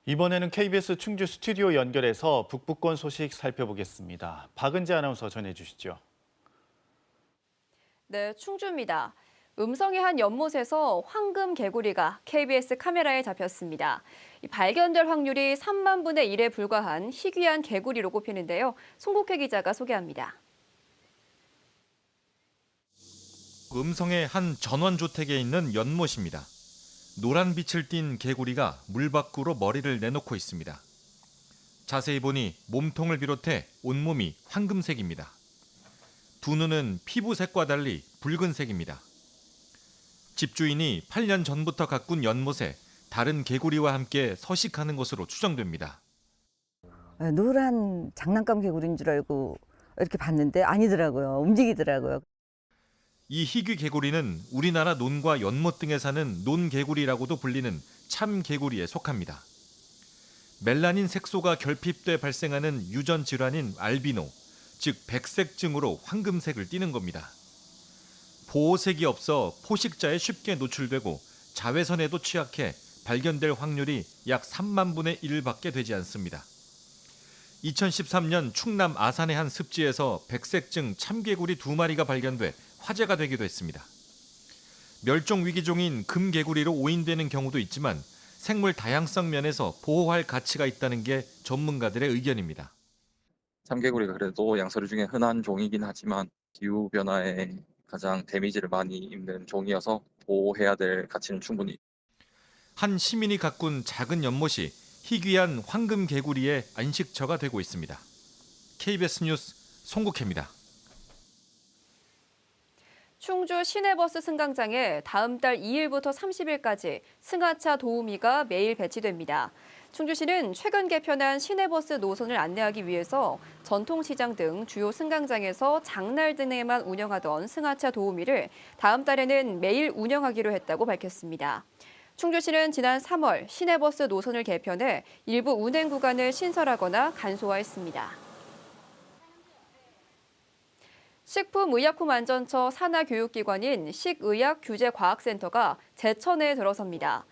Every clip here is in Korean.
이번에는 KBS 충주 스튜디오 연결해서 북부권 소식 살펴보겠습니다. 박은지 아나운서 전해주시죠. 네, 충주입니다. 음성의 한 연못에서 황금 개구리가 KBS 카메라에 잡혔습니다. 발견될 확률이 3만 분의 1에 불과한 희귀한 개구리로 꼽히는데요. 송국회 기자가 소개합니다. 음성의 한 전원주택에 있는 연못입니다. 노란 빛을 띤 개구리가 물 밖으로 머리를 내놓고 있습니다. 자세히 보니 몸통을 비롯해 온몸이 황금색입니다. 두 눈은 피부색과 달리 붉은색입니다. 집주인이 8년 전부터 가꾼 연못에 다른 개구리와 함께 서식하는 것으로 추정됩니다. 노란 장난감 개구리인 줄 알고 이렇게 봤는데 아니더라고요. 움직이더라고요. 이 희귀 개구리는 우리나라 논과 연못 등에 사는 논개구리라고도 불리는 참 개구리에 속합니다. 멜라닌 색소가 결핍돼 발생하는 유전 질환인 알비노, 즉 백색증으로 황금색을 띠는 겁니다. 보호색이 없어 포식자에 쉽게 노출되고 자외선에도 취약해 발견될 확률이 약 3만 분의 1밖에 되지 않습니다. 2013년 충남 아산의 한 습지에서 백색증 참개구리 2마리가 발견돼 화제가 되기도 했습니다. 멸종 위기종인 금개구리로 오인되는 경우도 있지만 생물 다양성 면에서 보호할 가치가 있다는 게 전문가들의 의견입니다. 참개구리가 그래도 양서류 중에 흔한 종이긴 하지만 기후변화에 가장 데미지를 많이 입는 종이어서 보호해야 될 가치는 충분히. 한 시민이 가꾼 작은 연못이 희귀한 황금개구리의 안식처가 되고 있습니다. KBS 뉴스 송국혜입니다. 충주 시내버스 승강장에 다음 달 2일부터 30일까지 승하차 도우미가 매일 배치됩니다. 충주시는 최근 개편한 시내버스 노선을 안내하기 위해서 전통시장 등 주요 승강장에서 장날 등에만 운영하던 승하차 도우미를 다음 달에는 매일 운영하기로 했다고 밝혔습니다. 충주시는 지난 3월 시내버스 노선을 개편해 일부 운행 구간을 신설하거나 간소화했습니다. 식품의약품안전처 산하교육기관인 식의약규제과학센터가 제천에 들어섭니다.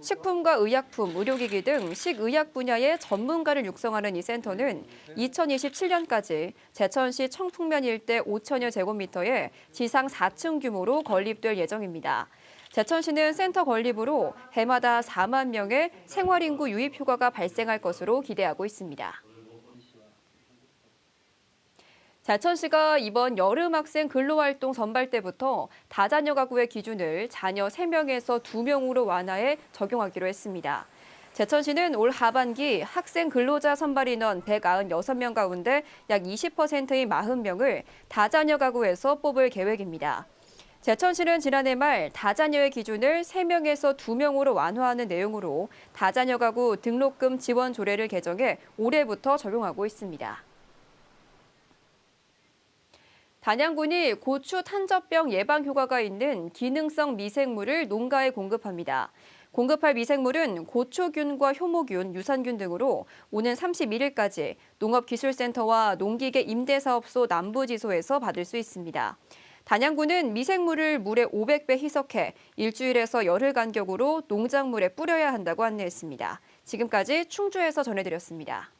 식품과 의약품, 의료기기 등 식의약 분야의 전문가를 육성하는 이 센터는 2027년까지 제천시 청풍면 일대 5천여 제곱미터의 지상 4층 규모로 건립될 예정입니다. 제천시는 센터 건립으로 해마다 4만 명의 생활인구 유입 효과가 발생할 것으로 기대하고 있습니다. 제천시가 이번 여름학생 근로활동 선발 때부터 다자녀 가구의 기준을 자녀 3명에서 2명으로 완화해 적용하기로 했습니다. 제천시는 올 하반기 학생 근로자 선발 인원 196명 가운데 약 20%인 40명을 다자녀 가구에서 뽑을 계획입니다. 제천시는 지난해 말 다자녀의 기준을 3명에서 2명으로 완화하는 내용으로 다자녀 가구 등록금 지원 조례를 개정해 올해부터 적용하고 있습니다. 단양군이 고추 탄저병 예방 효과가 있는 기능성 미생물을 농가에 공급합니다. 공급할 미생물은 고초균과 효모균, 유산균 등으로 오는 31일까지 농업기술센터와 농기계 임대사업소 남부지소에서 받을 수 있습니다. 단양군은 미생물을 물에 500배 희석해 일주일에서 열흘 간격으로 농작물에 뿌려야 한다고 안내했습니다. 지금까지 충주에서 전해드렸습니다.